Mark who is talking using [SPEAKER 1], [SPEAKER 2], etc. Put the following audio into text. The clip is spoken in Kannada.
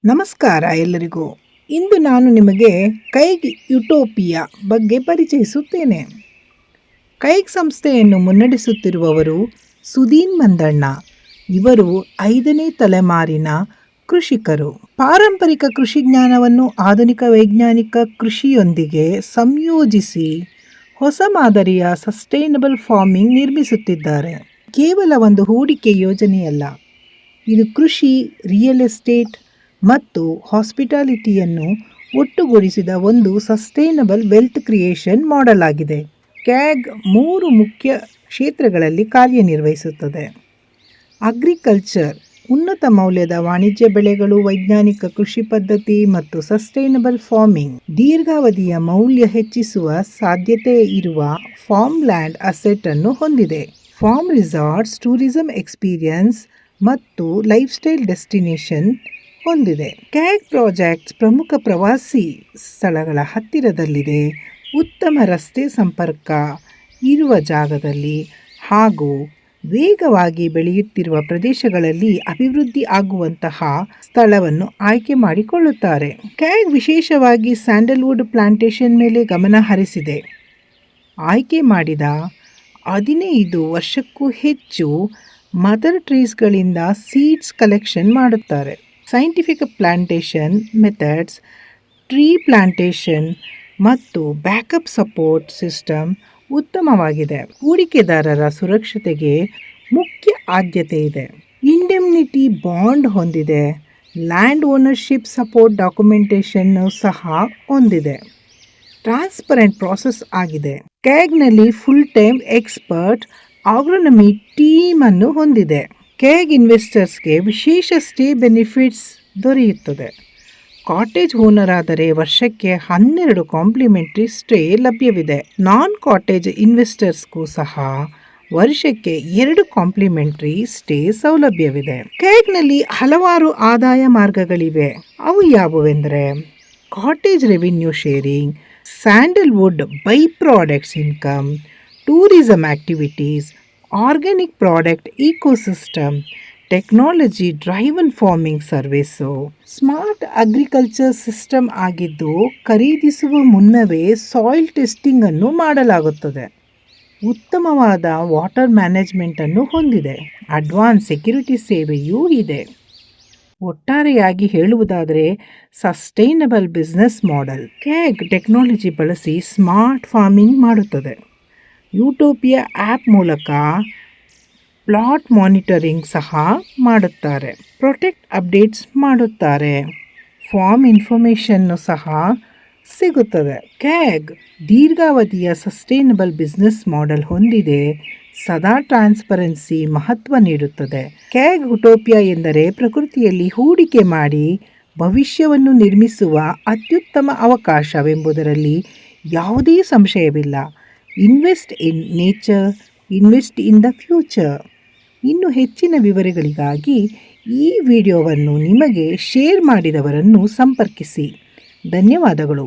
[SPEAKER 1] ನಮಸ್ಕಾರ ಎಲ್ಲರಿಗೂ. ಇಂದು ನಾನು ನಿಮಗೆ ಕೈಗ್ ಯುಟೋಪಿಯಾ ಬಗ್ಗೆ ಪರಿಚಯಿಸುತ್ತೇನೆ. ಕೈಗ್ ಸಂಸ್ಥೆಯನ್ನು ಮುನ್ನಡೆಸುತ್ತಿರುವವರು ಸುಧೀನ್ ಮಂದಣ್ಣ. ಇವರು 5ನೇ ತಲೆಮಾರಿನ ಕೃಷಿಕರು. ಪಾರಂಪರಿಕ ಕೃಷಿ ಜ್ಞಾನವನ್ನು ಆಧುನಿಕ ವೈಜ್ಞಾನಿಕ ಕೃಷಿಯೊಂದಿಗೆ ಸಂಯೋಜಿಸಿ ಹೊಸ ಮಾದರಿಯ ಸಸ್ಟೈನಬಲ್ ಫಾರ್ಮಿಂಗ್ ನಿರ್ಮಿಸುತ್ತಿದ್ದಾರೆ. ಕೇವಲ ಒಂದು ಹೂಡಿಕೆ ಯೋಜನೆಯಲ್ಲ, ಇದು ಕೃಷಿ, ರಿಯಲ್ ಎಸ್ಟೇಟ್ ಮತ್ತು ಹಾಸ್ಪಿಟಾಲಿಟಿಯನ್ನು ಒಟ್ಟುಗೂಡಿಸಿದ ಒಂದು ಸಸ್ಟೈನಬಲ್ ವೆಲ್ತ್ ಕ್ರಿಯೇಷನ್ ಮಾಡೆಲ್ ಆಗಿದೆ. ಕ್ಯಾಗ್ 3 ಮುಖ್ಯ ಕ್ಷೇತ್ರಗಳಲ್ಲಿ ಕಾರ್ಯನಿರ್ವಹಿಸುತ್ತದೆ. ಅಗ್ರಿಕಲ್ಚರ್, ಉನ್ನತ ಮೌಲ್ಯದ ವಾಣಿಜ್ಯ ಬೆಳೆಗಳು, ವೈಜ್ಞಾನಿಕ ಕೃಷಿ ಪದ್ಧತಿ ಮತ್ತು ಸಸ್ಟೈನಬಲ್ ಫಾರ್ಮಿಂಗ್. ದೀರ್ಘಾವಧಿಯ ಮೌಲ್ಯ ಹೆಚ್ಚಿಸುವ ಸಾಧ್ಯತೆ ಇರುವ ಫಾರ್ಮ್ ಲ್ಯಾಂಡ್ ಅಸೆಟ್ ಅನ್ನು ಹೊಂದಿದೆ. ಫಾರ್ಮ್ ರಿಸಾರ್ಟ್ಸ್, ಟೂರಿಸಂ ಎಕ್ಸ್ಪೀರಿಯನ್ಸ್ ಮತ್ತು ಲೈಫ್ ಸ್ಟೈಲ್ ಡೆಸ್ಟಿನೇಷನ್ ಹೊಂದಿದೆ. ಕ್ಯಾಗ್ ಪ್ರಾಜೆಕ್ಟ್ಸ್ ಪ್ರಮುಖ ಪ್ರವಾಸಿ ಸ್ಥಳಗಳ ಹತ್ತಿರದಲ್ಲಿದೆ, ಉತ್ತಮ ರಸ್ತೆ ಸಂಪರ್ಕ ಇರುವ ಜಾಗದಲ್ಲಿ ಹಾಗೂ ವೇಗವಾಗಿ ಬೆಳೆಯುತ್ತಿರುವ ಪ್ರದೇಶಗಳಲ್ಲಿ ಅಭಿವೃದ್ಧಿ ಆಗುವಂತಹ ಸ್ಥಳವನ್ನು ಆಯ್ಕೆ ಮಾಡಿಕೊಳ್ಳುತ್ತಾರೆ. ಕ್ಯಾಗ್ ವಿಶೇಷವಾಗಿ ಸ್ಯಾಂಡಲ್ವುಡ್ ಪ್ಲಾಂಟೇಶನ್ ಮೇಲೆ ಗಮನ ಹರಿಸಿದೆ. ಆಯ್ಕೆ ಮಾಡಿದ 15 ವರ್ಷಕ್ಕೂ ಹೆಚ್ಚು ಮದರ್ ಟ್ರೀಸ್ಗಳಿಂದ ಸೀಡ್ಸ್ ಕಲೆಕ್ಷನ್ ಮಾಡುತ್ತಾರೆ. Scientific plantation methods, tree plantation ಮತ್ತು ಬ್ಯಾಕಪ್ ಸಪೋರ್ಟ್ ಸಿಸ್ಟಮ್ ಉತ್ತಮವಾಗಿದೆ. ಹೂಡಿಕೆದಾರರ ಸುರಕ್ಷತೆಗೆ ಮುಖ್ಯ ಆದ್ಯತೆ ಇದೆ. ಇಂಡೆಮ್ನಿಟಿ ಬಾಂಡ್ ಹೊಂದಿದೆ. ಲ್ಯಾಂಡ್ ಓನರ್ಶಿಪ್ ಸಪೋರ್ಟ್ ಡಾಕ್ಯುಮೆಂಟೇಶನ್ ಸಹ ಹೊಂದಿದೆ. ಟ್ರಾನ್ಸ್ಪರೆಂಟ್ ಪ್ರಾಸೆಸ್ ಆಗಿದೆ. ಕ್ಯಾಗ್ನಲ್ಲಿ ಫುಲ್ ಟೈಮ್ ಎಕ್ಸ್ಪರ್ಟ್ ಆಗ್ರೋನಮಿ ಟೀಮ್ ಅನ್ನು ಹೊಂದಿದೆ. ಕ್ಯಾಗ್ ಇನ್ವೆಸ್ಟರ್ಸ್ಗೆ ವಿಶೇಷ ಸ್ಟೇ ಬೆನಿಫಿಟ್ಸ್ ದೊರೆಯುತ್ತದೆ. ಕಾಟೇಜ್ ಓನರ್ ಆದರೆ ವರ್ಷಕ್ಕೆ 12 ಕಾಂಪ್ಲಿಮೆಂಟರಿ ಸ್ಟೇ ಲಭ್ಯವಿದೆ. ನಾನ್ ಕಾಟೇಜ್ ಇನ್ವೆಸ್ಟರ್ಸ್ಗೂ ಸಹ ವರ್ಷಕ್ಕೆ 2 ಕಾಂಪ್ಲಿಮೆಂಟರಿ ಸ್ಟೇ ಸೌಲಭ್ಯವಿದೆ. ಕ್ಯಾಗ್ನಲ್ಲಿ ಹಲವಾರು ಆದಾಯ ಮಾರ್ಗಗಳಿವೆ. ಅವು ಯಾವುವೆಂದರೆ cottage revenue sharing, sandalwood by products income, tourism activities, organic product ecosystem, technology driven farming service. Smart agriculture system ಆಗಿದ್ದು ಖರೀದಿಸುವ ಮುನ್ನವೇ ಸಾಯಿಲ್ ಟೆಸ್ಟಿಂಗ್ ಅನ್ನು ಮಾಡಲಾಗುತ್ತದೆ. ಉತ್ತಮವಾದ ವಾಟರ್ ಮ್ಯಾನೇಜ್ಮೆಂಟ್ ಅನ್ನು ಹೊಂದಿದೆ. ಅಡ್ವಾನ್ಸ್ ಸೆಕ್ಯೂರಿಟಿ ಸೇವೆಯೂ ಇದೆ. ಒಟ್ಟಾರೆಯಾಗಿ ಹೇಳುವುದಾದರೆ sustainable business model. CAG technology ಬಳಸಿ ಸ್ಮಾರ್ಟ್ ಫಾರ್ಮಿಂಗ್ ಮಾಡುತ್ತದೆ. ಯುಟೋಪಿಯಾ ಆ್ಯಪ್ ಮೂಲಕ ಪ್ಲಾಟ್ ಮಾನಿಟರಿಂಗ್ ಸಹ ಮಾಡುತ್ತಾರೆ. ಪ್ರೊಟೆಕ್ಟ್ ಅಪ್ಡೇಟ್ಸ್ ಮಾಡುತ್ತಾರೆ. ಫಾರ್ಮ್ ಇನ್ಫಾರ್ಮೇಷನ್ನು ಸಹ ಸಿಗುತ್ತದೆ. ಕ್ಯಾಗ್ ದೀರ್ಘಾವಧಿಯ ಸಸ್ಟೈನಬಲ್ ಬಿಸ್ನೆಸ್ ಮಾಡೆಲ್ ಹೊಂದಿದೆ. ಸದಾ ಟ್ರಾನ್ಸ್ಪರೆನ್ಸಿ ಮಹತ್ವ ನೀಡುತ್ತದೆ. ಕ್ಯಾಗ್ ಯುಟೋಪಿಯಾ ಎಂದರೆ ಪ್ರಕೃತಿಯಲ್ಲಿ ಹೂಡಿಕೆ ಮಾಡಿ ಭವಿಷ್ಯವನ್ನು ನಿರ್ಮಿಸುವ ಅತ್ಯುತ್ತಮ ಅವಕಾಶವೆಂಬುದರಲ್ಲಿ ಯಾವುದೇ ಸಂಶಯವಿಲ್ಲ. Invest in nature, invest in the future. ಇನ್ನು ಹೆಚ್ಚಿನ ವಿವರಗಳಿಗಾಗಿ ಈ ವಿಡಿಯೋವನ್ನು ನಿಮಗೆ ಶೇರ್ ಮಾಡಿದವರನ್ನು ಸಂಪರ್ಕಿಸಿ. ಧನ್ಯವಾದಗಳು.